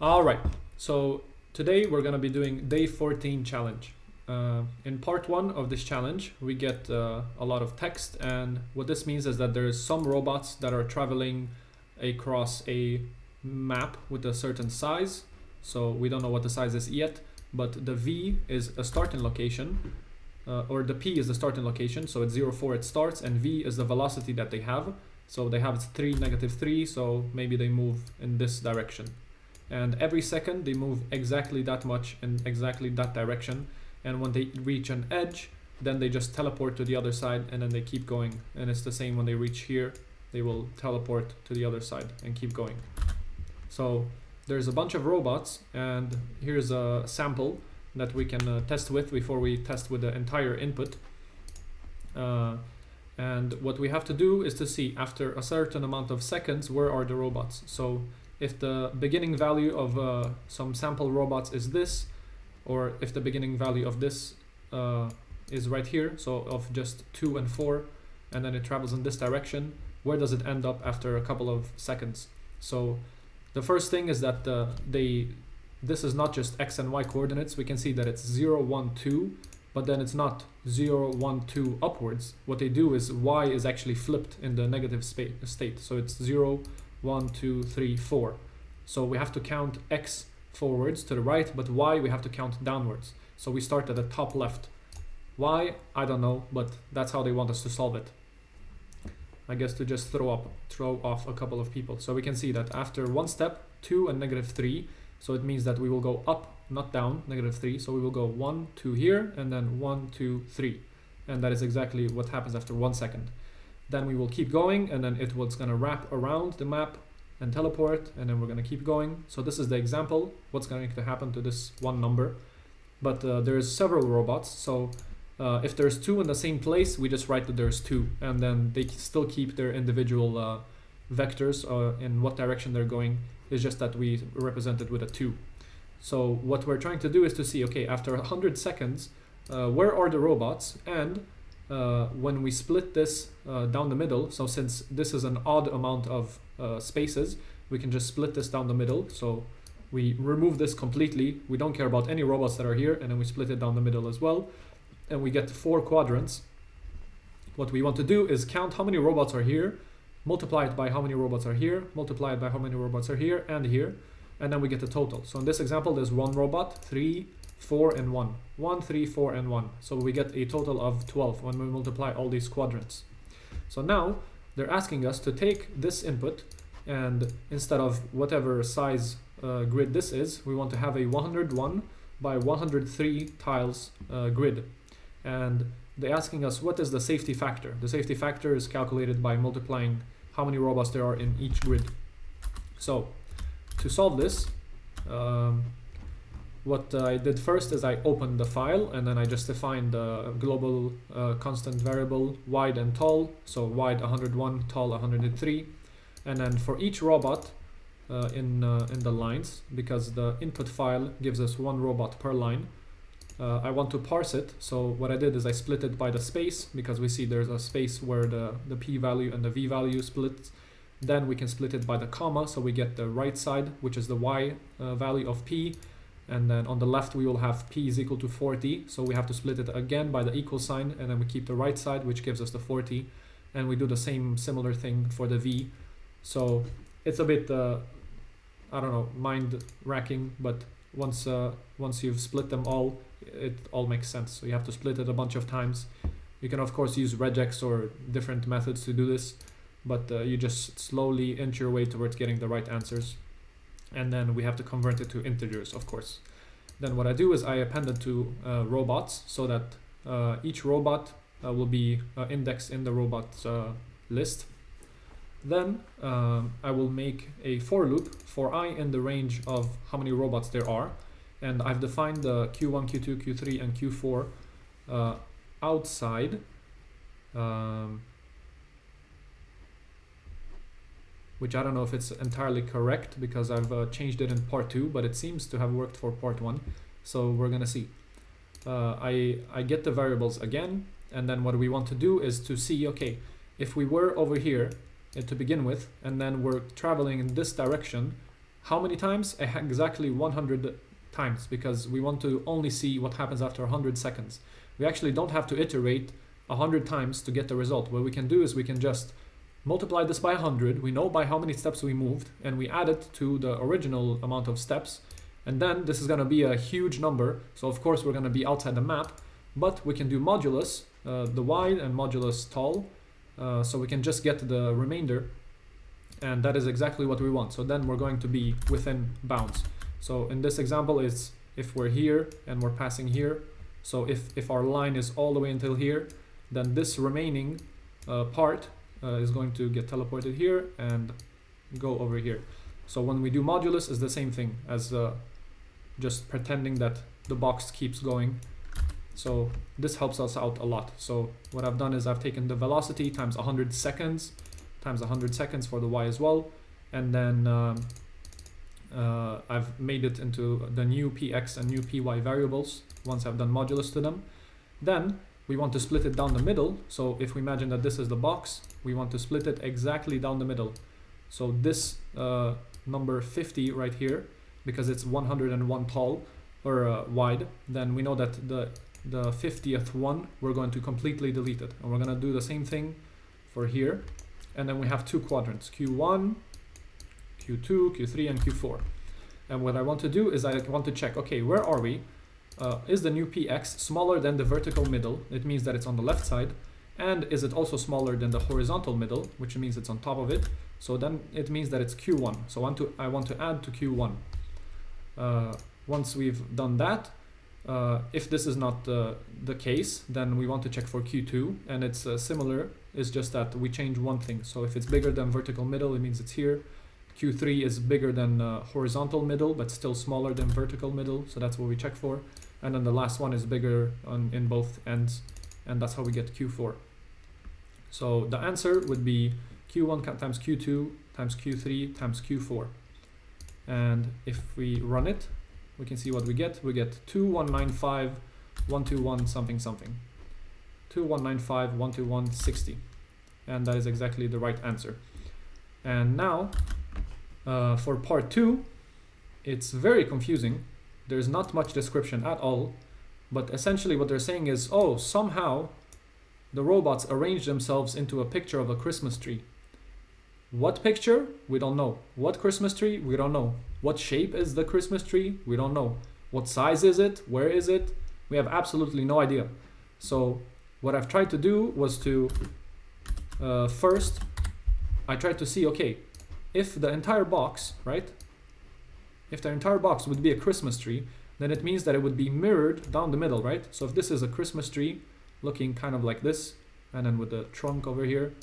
All right, so today we're gonna be doing day 14 challenge. In part 1 of this challenge, we get a lot of text, and what this means is that there's some robots that are traveling across a map with a certain size. So we don't know what the size is yet, but the V is a starting location, or the P is the starting location, so it's 0, 4 it starts, and V is the velocity that they have. So they have 3, -3, so maybe they move in this direction. And every second they move exactly that much in exactly that direction, and when they reach an edge, then they just teleport to the other side, and then they keep going. And it's the same when they reach here, they will teleport to the other side and keep going. So there's a bunch of robots, and here's a sample that we can test with before we test with the entire input. And what we have to do is to see after a certain amount of seconds, where are the robots. So if the beginning value of some sample robots is this, or if the beginning value of this is right here, so of just 2 and 4, and then it travels in this direction, where does it end up after a couple of seconds? So the first thing is that this is not just x and y coordinates. We can see that it's 0, 1, 2, but then it's not 0, 1, 2 upwards. What they do is y is actually flipped in the negative state. So it's 0, 1, 2, 3, 4. So we have to count x forwards to the right, but y we have to count downwards. So we start at the top left. Why? I don't know, but that's how they want us to solve it. I guess to just throw off a couple of people. So we can see that after one step, 2 and -3. So it means that we will go up, not down, -3. So we will go 1, 2 here, and then 1, 2, 3. And that is exactly what happens after 1 second. Then we will keep going, and then it was gonna wrap around the map and teleport, and then we're gonna keep going. So this is the example, what's going to happen to this one number. But there's several robots, so if there's 2 in the same place, we just write that there's 2, and then they still keep their individual vectors in what direction they're going. It's just that we represent it with a 2. So what we're trying to do is to see, okay, after 100 seconds, where are the robots? And when we split this down the middle, so since this is an odd amount of spaces, we can just split this down the middle. So we remove this completely. We don't care about any robots that are here, and then we split it down the middle as well. And we get 4 quadrants. What we want to do is count how many robots are here, multiply it by how many robots are here, multiply it by how many robots are here and here, and then we get the total. So in this example, there's 1 robot, 3, 4, and 1. 1, 3, 4, and 1. So we get a total of 12 when we multiply all these quadrants. So now they're asking us to take this input, and instead of whatever size grid this is, we want to have a 101 by 103 tiles grid. And they're asking us, what is the safety factor? The safety factor is calculated by multiplying how many robots there are in each grid. So to solve this, what I did first is I opened the file, and then I just defined the global constant variable wide and tall. So wide 101, tall 103. And then for each robot in the lines, because the input file gives us 1 robot per line, I want to parse it. So what I did is I split it by the space, because we see there's a space where the p value and the v value splits. Then we can split it by the comma, so we get the right side, which is the y value of p. And then on the left we will have p is equal to 40, so we have to split it again by the equal sign, and then we keep the right side, which gives us the 40. And we do the same similar thing for the v. So it's a bit I don't know, mind racking, but once you've split them all, it all makes sense. So you have to split it a bunch of times. You can of course use regex or different methods to do this, but you just slowly inch your way towards getting the right answers. And then we have to convert it to integers, of course. Then what I do is I append it to robots, so that each robot will be indexed in the robots list. Then I will make a for loop for I in the range of how many robots there are. And I've defined the Q1, Q2, Q3, and Q4 outside, which I don't know if it's entirely correct, because I've changed it in part 2, but it seems to have worked for part 1. So we're gonna see. I get the variables again, and then what we want to do is to see, okay, if we were over here to begin with, and then we're traveling in this direction, How many times? Exactly 100 times, because we want to only see what happens after 100 seconds. We actually don't have to iterate 100 times to get the result. What we can do is we can just multiply this by 100. We know by how many steps we moved, and we add it to the original amount of steps. And then this is going to be a huge number. So of course we're going to be outside the map, but we can do modulus, the wide, and modulus tall. So we can just get the remainder. And that is exactly what we want. So then we're going to be within bounds. So in this example, is if we're here and we're passing here. So if our line is all the way until here, then this remaining part is going to get teleported here and go over here. So when we do modulus, is the same thing as just pretending that the box keeps going. So this helps us out a lot. So what I've done is I've taken the velocity times 100 seconds times 100 seconds for the y as well, and then I've made it into the new px and new py variables once I've done modulus to them. Then we want to split it down the middle. So if we imagine that this is the box, we want to split it exactly down the middle. So this number 50 right here, because it's 101 tall or wide, then we know that the 50th one we're going to completely delete it, and we're going to do the same thing for here. And then we have two quadrants, Q1, Q2, Q3, and Q4. And what I want to do is I want to check, okay, where are we? Is the new px smaller than the vertical middle? It means that it's on the left side. And is it also smaller than the horizontal middle, which means it's on top of it? So then it means that it's Q1. So I want to add to Q1. Once we've done that, if this is not the case, then we want to check for Q2, and it's similar. It's just that we change one thing. So if it's bigger than vertical middle, it means it's here. Q3 is bigger than horizontal middle, but still smaller than vertical middle. So that's what we check for. And then the last one is bigger in both ends, and that's how we get Q4. So the answer would be Q1 times Q2 times Q3 times Q4. And if we run it, we can see what we get. We get 2195, 121 something something. 2195, 121, 60. And that is exactly the right answer. And now, for part 2, it's very confusing. There's not much description at all. But essentially what they're saying is, oh, somehow the robots arrange themselves into a picture of a Christmas tree. What picture? We don't know. What Christmas tree? We don't know. What shape is the Christmas tree? We don't know. What size is it? Where is it? We have absolutely no idea. So what I've tried to do was to first, I tried to see, okay, if the entire box, right? If the entire box would be a Christmas tree, then it means that it would be mirrored down the middle, right? So if this is a Christmas tree looking kind of like this, and then with the trunk over here,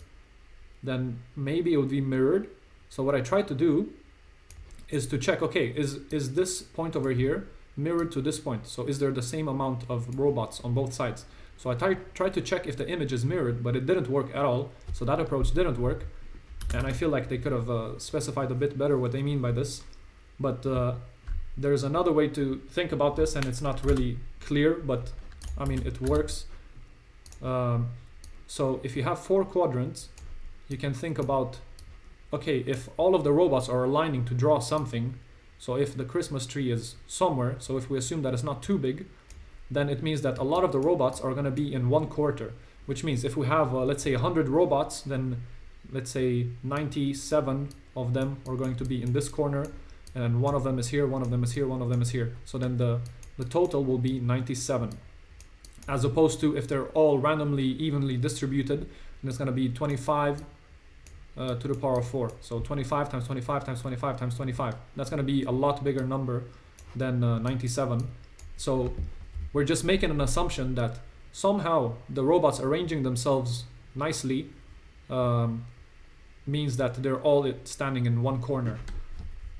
then maybe it would be mirrored. So what I tried to do is to check, okay, is this point over here mirrored to this point? So is there the same amount of robots on both sides? So I tried to check if the image is mirrored, but it didn't work at all. So that approach didn't work. And I feel like they could have specified a bit better what they mean by this. But there's another way to think about this, and it's not really clear, but I mean, it works. So if you have 4 quadrants, you can think about, okay, if all of the robots are aligning to draw something, so if the Christmas tree is somewhere, so if we assume that it's not too big, then it means that a lot of the robots are going to be in one quarter, which means if we have, let's say 100 robots, then let's say 97 of them are going to be in this corner, and one of them is here, one of them is here, one of them is here. So then the total will be 97. As opposed to if they're all randomly, evenly distributed, and it's going to be 25 to the power of 4. So 25 times 25 times 25 times 25. That's going to be a lot bigger number than 97. So we're just making an assumption that somehow the robots arranging themselves nicely means that they're all standing in one corner.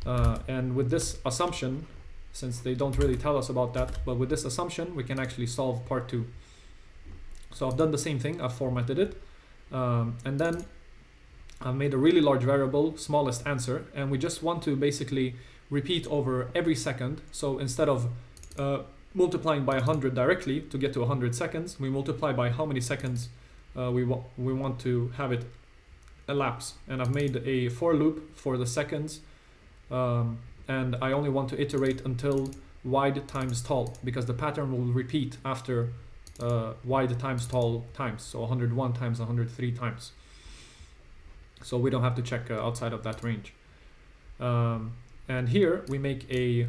And with this assumption, since they don't really tell us about that, but with this assumption, we can actually solve part 2. So I've done the same thing, I've formatted it, and then I've made a really large variable, smallest answer, and we just want to basically repeat over every second. So instead of multiplying by 100 directly to get to 100 seconds, we multiply by how many seconds we want to have it elapse. And I've made a for loop for the seconds and I only want to iterate until wide times tall, because the pattern will repeat after wide times tall times, so 101 times 103 times. So we don't have to check outside of that range. And here we make a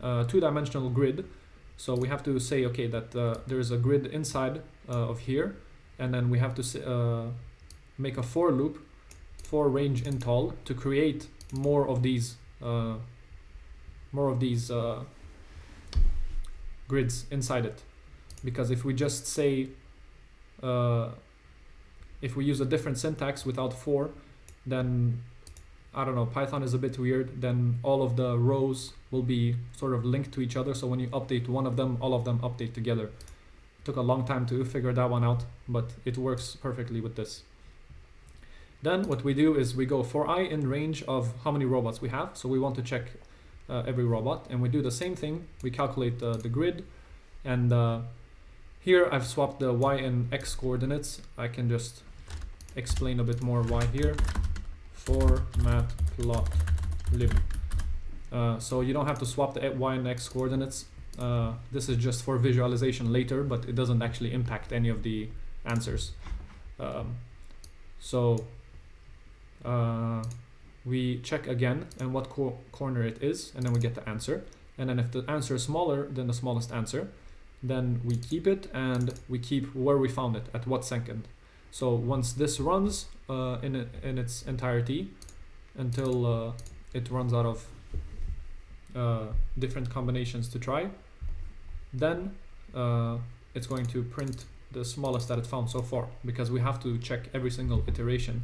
two-dimensional grid. So we have to say, okay, that there is a grid inside of here, and then we have to make a for loop for range in tall to create more of these grids inside it. Because if we just say, if we use a different syntax without for, then I don't know, Python is a bit weird. Then all of the rows will be sort of linked to each other. So when you update one of them, all of them update together. Took a long time to figure that one out, but it works perfectly with this. Then what we do is we go for I in range of how many robots we have. So we want to check every robot, and we do the same thing. We calculate the grid, and here I've swapped the y and x coordinates. I can just explain a bit more why here. For matplotlib. So you don't have to swap the y and x coordinates. This is just for visualization later, but it doesn't actually impact any of the answers. We check again and what corner it is, and then we get the answer. And then if the answer is smaller than the smallest answer, then we keep it, and we keep where we found it, at what second. So once this runs in its entirety, until it runs out of different combinations to try, then it's going to print the smallest that it found so far, because we have to check every single iteration,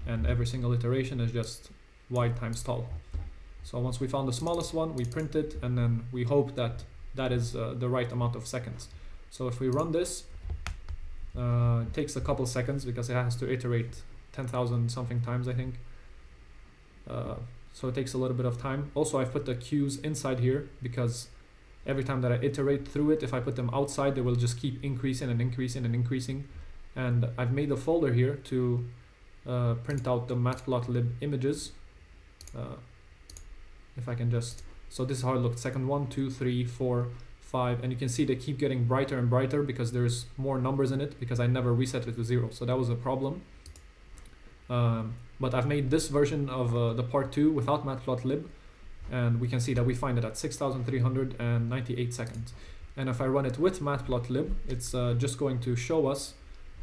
and every single iteration is just wide times tall. So once we found the smallest one, we print it, and then we hope that that is the right amount of seconds. So if we run this, it takes a couple seconds because it has to iterate 10,000 something times, I think. So it takes a little bit of time. Also, I've put the queues inside here because every time that I iterate through it, if I put them outside, they will just keep increasing and increasing and increasing. And I've made a folder here to print out the matplotlib images. If I can just, so this is how it looked. Second 1, 2, 3, 4, 5, and you can see they keep getting brighter and brighter because there's more numbers in it, because I never reset it to 0. So that was a problem. But I've made this version of the part 2 without matplotlib, and we can see that we find it at 6,398 seconds. And if I run it with matplotlib, it's just going to show us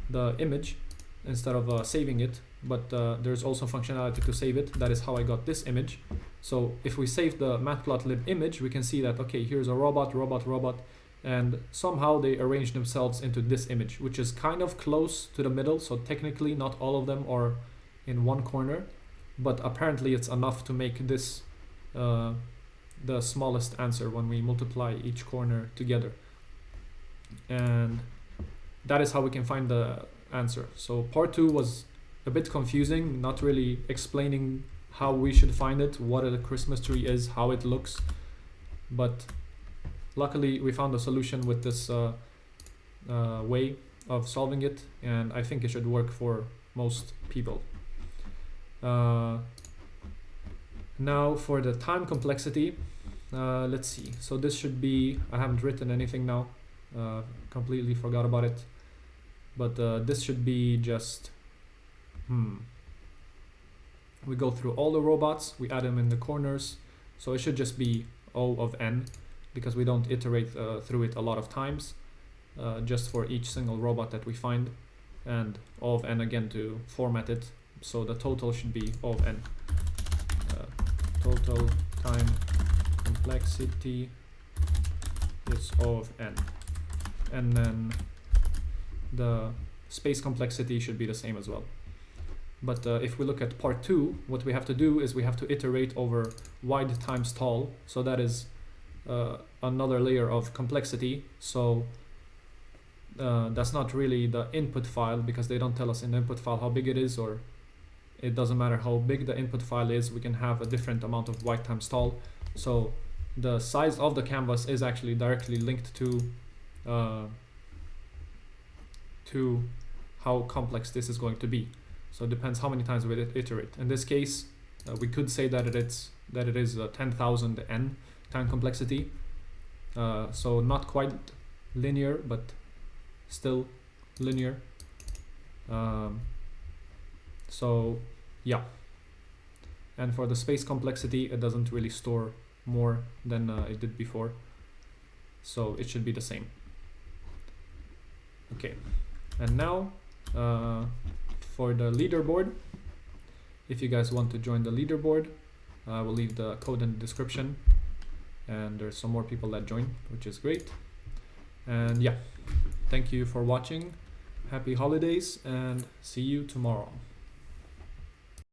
the image instead of saving it. But there's also functionality to save it. That is how I got this image. So if we save the matplotlib image, we can see that, okay, here's a robot, robot, robot, and somehow they arrange themselves into this image, which is kind of close to the middle. So technically not all of them are in one corner, but apparently it's enough to make this the smallest answer when we multiply each corner together. And that is how we can find the answer. So part 2 was a bit confusing, not really explaining how we should find it, what a Christmas tree is, how it looks. But luckily we found a solution with this way of solving it, and I think it should work for most people. Now for the time complexity, let's see. So this should be, I haven't written anything now, completely forgot about it. But this should be just, we go through all the robots, we add them in the corners. So it should just be O of n, because we don't iterate through it a lot of times, just for each single robot that we find, and O of n again to format it. So the total should be O of n. Total time complexity is O of n. And then the space complexity should be the same as well. But if we look at part 2, what we have to do is we have to iterate over wide times tall. So that is another layer of complexity. So that's not really the input file, because they don't tell us in the input file how big it is, or it doesn't matter how big the input file is, we can have a different amount of wide times tall. So the size of the canvas is actually directly linked to how complex this is going to be. So it depends how many times we iterate. In this case, we could say that it's that it is 10,000 n time complexity. So not quite linear, but still linear. So yeah. And for the space complexity, it doesn't really store more than it did before. So it should be the same. Okay, and now for the leaderboard, if you guys want to join the leaderboard, I will leave the code in the description, and there's some more people that join, which is great. And yeah, thank you for watching. Happy holidays, and see you tomorrow.